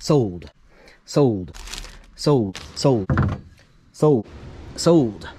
Sold. Sold. Sold. Sold. Sold. Sold.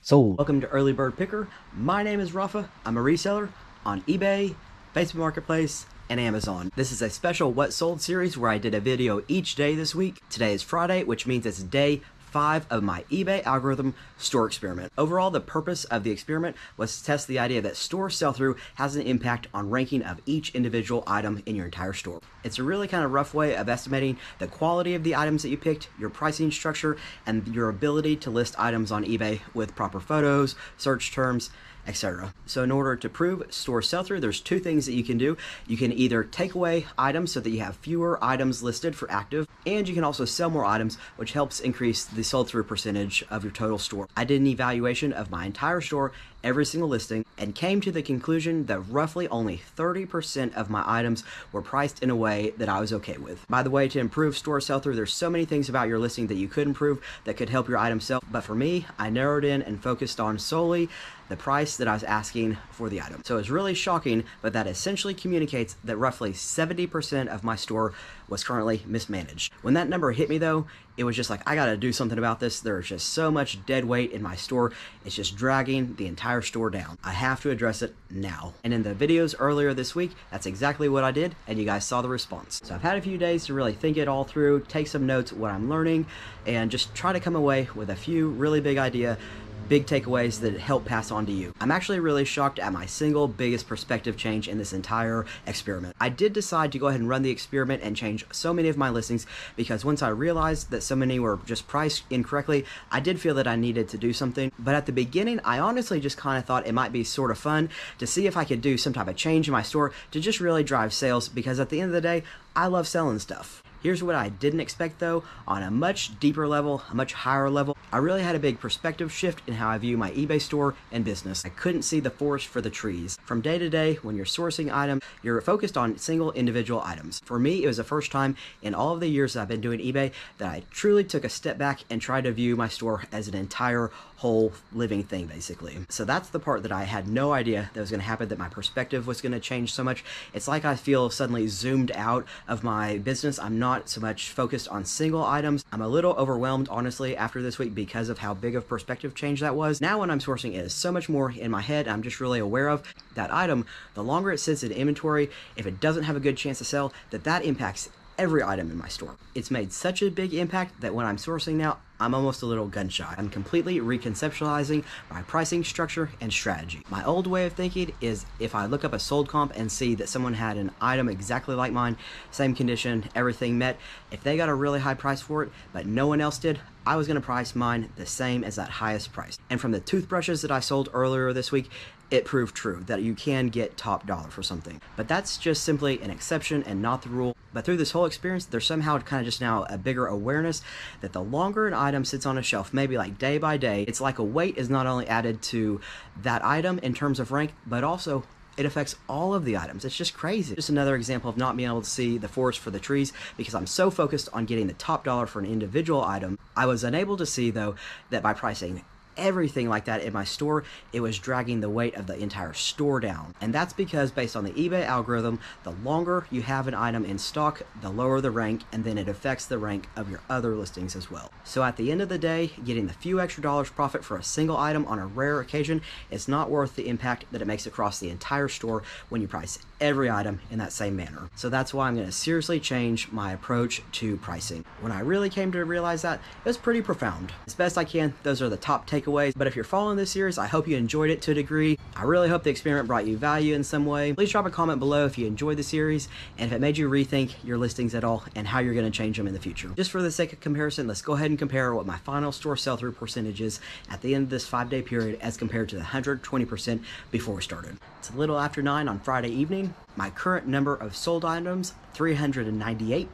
Sold. Welcome to Early Bird Picker. My name is Rafa. I'm a reseller on eBay, Facebook Marketplace, and Amazon. This is a special What Sold series where I did a video each day this week. Today is Friday, which means it's day 5 of my eBay algorithm store experiment. Overall, the purpose of the experiment was to test the idea that store sell-through has an impact on ranking of each individual item in your entire store. It's a really kind of rough way of estimating the quality of the items that you picked, your pricing structure, and your ability to list items on eBay with proper photos, search terms, etc. So in order to prove store sell-through, there's two things that you can do. You can either take away items so that you have fewer items listed for active, and you can also sell more items, which helps increase the sold-through percentage of your total store. I did an evaluation of my entire store, every single listing, and came to the conclusion that roughly only 30% of my items were priced in a way that I was okay with. By the way, to improve store sell-through, there's so many things about your listing that you could improve that could help your item sell, but for me, I narrowed in and focused on solely the price that I was asking for the item. So it's really shocking, but that essentially communicates that roughly 70% of my store was currently mismanaged. When that number hit me though, it was just like, I gotta do something about this. There's just so much dead weight in my store. It's just dragging the entire store down. I have to address it now. And in the videos earlier this week, that's exactly what I did, and you guys saw the response. So I've had a few days to really think it all through, take some notes, what I'm learning, and just try to come away with a few really big takeaways that help pass on to you. I'm actually really shocked at my single biggest perspective change in this entire experiment. I did decide to go ahead and run the experiment and change so many of my listings because once I realized that so many were just priced incorrectly, I did feel that I needed to do something. But at the beginning, I honestly just kind of thought it might be sort of fun to see if I could do some type of change in my store to just really drive sales, because at the end of the day, I love selling stuff. Here's what I didn't expect though. On a much deeper level, a much higher level, I really had a big perspective shift in how I view my eBay store and business. I couldn't see the forest for the trees. From day to day, when you're sourcing items, you're focused on single individual items. For me, it was the first time in all of the years that I've been doing eBay that I truly took a step back and tried to view my store as an entire whole living thing, basically. So that's the part that I had no idea that was going to happen, that my perspective was going to change so much. It's like I feel suddenly zoomed out of my business. I'm not so much focused on single items. I'm a little overwhelmed, honestly, after this week because of how big of perspective change that was. Now when I'm sourcing, it is so much more in my head. I'm just really aware of that item. The longer it sits in inventory, if it doesn't have a good chance to sell, that impacts every item in my store. It's made such a big impact that when I'm sourcing now, I'm almost a little gun shy. I'm completely reconceptualizing my pricing structure and strategy. My old way of thinking is if I look up a sold comp and see that someone had an item exactly like mine, same condition, everything met, if they got a really high price for it, but no one else did, I was gonna price mine the same as that highest price. And from the toothbrushes that I sold earlier this week, it proved true that you can get top dollar for something. But that's just simply an exception and not the rule. But through this whole experience, there's somehow kind of just now a bigger awareness that the longer an item sits on a shelf, maybe like day by day, it's like a weight is not only added to that item in terms of rank, but also it affects all of the items. It's just crazy. Just another example of not being able to see the forest for the trees because I'm so focused on getting the top dollar for an individual item. I was unable to see though that by pricing everything like that in my store, it was dragging the weight of the entire store down. And that's because based on the eBay algorithm, the longer you have an item in stock, the lower the rank, and then it affects the rank of your other listings as well. So at the end of the day, getting the few extra dollars profit for a single item on a rare occasion is not worth the impact that it makes across the entire store when you price every item in that same manner. So that's why I'm going to seriously change my approach to pricing. When I really came to realize that, it was pretty profound. As best I can, those are the top takeaways. But if you're following this series, I hope you enjoyed it to a degree. I really hope the experiment brought you value in some way. Please drop a comment below if you enjoyed the series and if it made you rethink your listings at all and how you're going to change them in the future. Just for the sake of comparison, let's go ahead and compare what my final store sell-through percentage is at the end of this 5-day period as compared to the 120% before we started. It's a little after 9 on Friday evening. My current number of sold items, 398.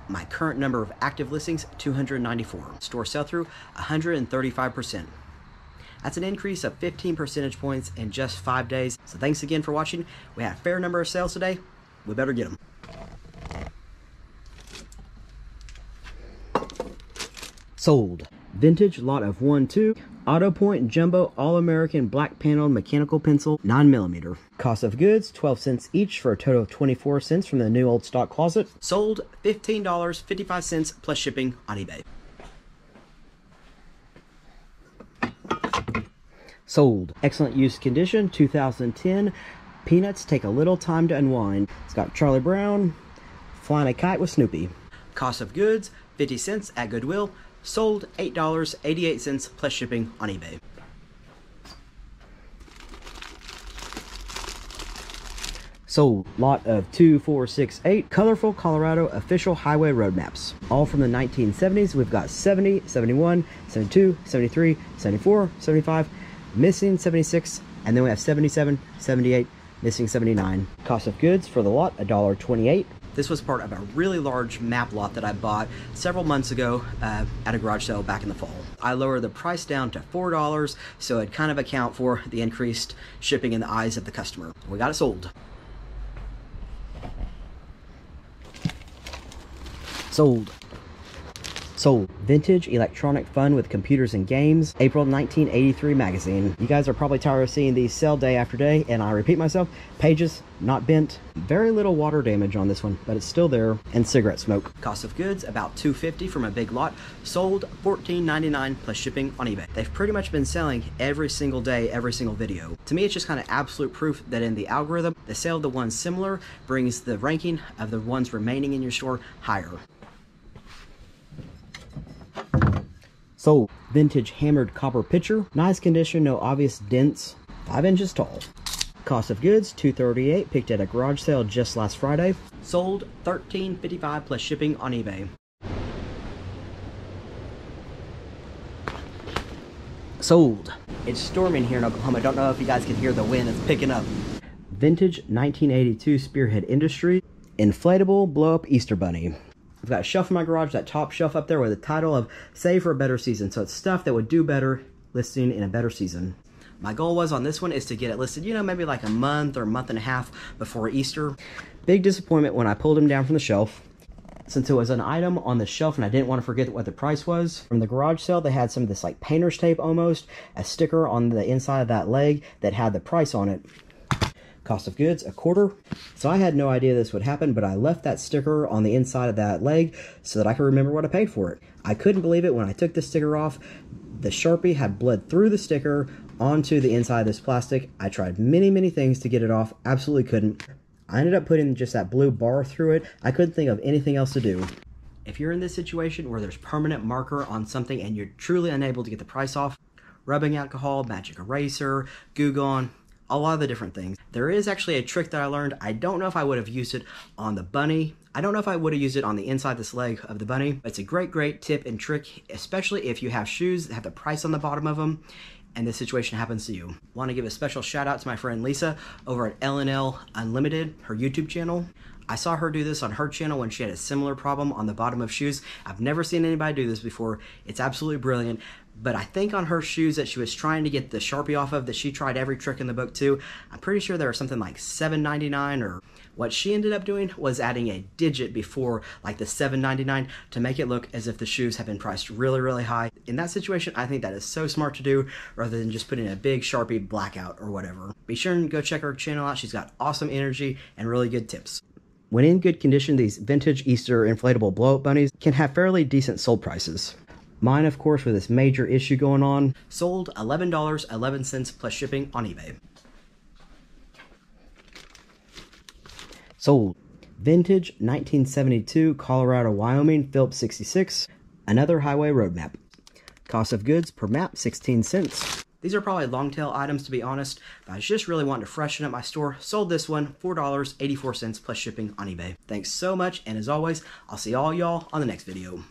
My current number of active listings, 294. Store sell-through, 135%. That's an increase of 15 percentage points in just 5 days. So thanks again for watching. We had a fair number of sales today. We better get them. Sold. Vintage lot of 1-2. Auto Point Jumbo All-American Black Paneled Mechanical Pencil 9mm. Cost of goods, 12 cents each for a total of 24 cents from the new old stock closet. Sold $15.55 plus shipping on eBay. Sold. Excellent use condition, 2010. Peanuts take a little time to unwind. It's got Charlie Brown flying a kite with Snoopy. Cost of goods, 50 cents at Goodwill. Sold $8.88 plus shipping on eBay. Sold. Lot of 2468 colorful Colorado official highway road maps. All from the 1970s. We've got 70, 71, 72, 73, 74, 75, missing 76, and then we have 77, 78, missing 79. Cost of goods for the lot, $1.28. This was part of a really large map lot that I bought several months ago at a garage sale back in the fall. I lowered the price down to $4, so it kind of account for the increased shipping in the eyes of the customer. We got it sold. Sold. Sold. Vintage electronic fun with computers and games. April 1983 magazine. You guys are probably tired of seeing these sell day after day, and I repeat myself, pages not bent. Very little water damage on this one, but it's still there. And cigarette smoke. Cost of goods, about $2.50 from a big lot. Sold $14.99 plus shipping on eBay. They've pretty much been selling every single day, every single video. To me, it's just kind of absolute proof that in the algorithm, the sale of the ones similar brings the ranking of the ones remaining in your store higher. Sold. Vintage hammered copper pitcher. Nice condition, no obvious dents. 5 inches tall. Cost of goods, $2.38. Picked at a garage sale just last Friday. Sold $13.55 plus shipping on eBay. Sold. It's storming here in Oklahoma. I don't know if you guys can hear the wind. It's picking up. Vintage 1982 Spearhead Industry. Inflatable blow-up Easter bunny. I've got a shelf in my garage, that top shelf up there with the title of Save for a Better Season. So it's stuff that would do better listing in a better season. My goal was on this one is to get it listed, you know, maybe like a month or a month and a half before Easter. Big disappointment when I pulled him down from the shelf. Since it was an item on the shelf and I didn't want to forget what the price was. From the garage sale, they had some of this like painter's tape almost, a sticker on the inside of that leg that had the price on it. Cost of goods, $0.25. So I had no idea this would happen, but I left that sticker on the inside of that leg so that I could remember what I paid for it. I couldn't believe it when I took the sticker off. The Sharpie had bled through the sticker onto the inside of this plastic. I tried many things to get it off, absolutely couldn't. I ended up putting just that blue bar through it. I couldn't think of anything else to do. If you're in this situation where there's permanent marker on something and you're truly unable to get the price off, rubbing alcohol, magic eraser, Goo Gone, a lot of the different things. There is actually a trick that I learned. I don't know if I would have used it on the bunny. I don't know if I would have used it on the inside this leg of the bunny. But it's a great tip and trick, especially if you have shoes that have the price on the bottom of them and this situation happens to you. Want to give a special shout out to my friend Lisa over at LNL Unlimited, her YouTube channel. I saw her do this on her channel when she had a similar problem on the bottom of shoes. I've never seen anybody do this before. It's absolutely brilliant. But I think on her shoes that she was trying to get the Sharpie off of, that she tried every trick in the book too, I'm pretty sure there was something like $7.99, or what she ended up doing was adding a digit before like the $7.99 to make it look as if the shoes have been priced really high. In that situation, I think that is so smart to do rather than just putting a big Sharpie blackout or whatever. Be sure and go check her channel out. She's got awesome energy and really good tips. When in good condition, these vintage Easter inflatable blow-up bunnies can have fairly decent sold prices. Mine, of course, with this major issue going on, sold $11.11 plus shipping on eBay. Sold. Vintage 1972 Colorado, Wyoming Phillips 66. Another highway road map. Cost of goods per map, 16 cents. These are probably long tail items, to be honest, but I was just really wanting to freshen up my store. Sold this one, $4.84 plus shipping on eBay. Thanks so much, and as always, I'll see all y'all on the next video.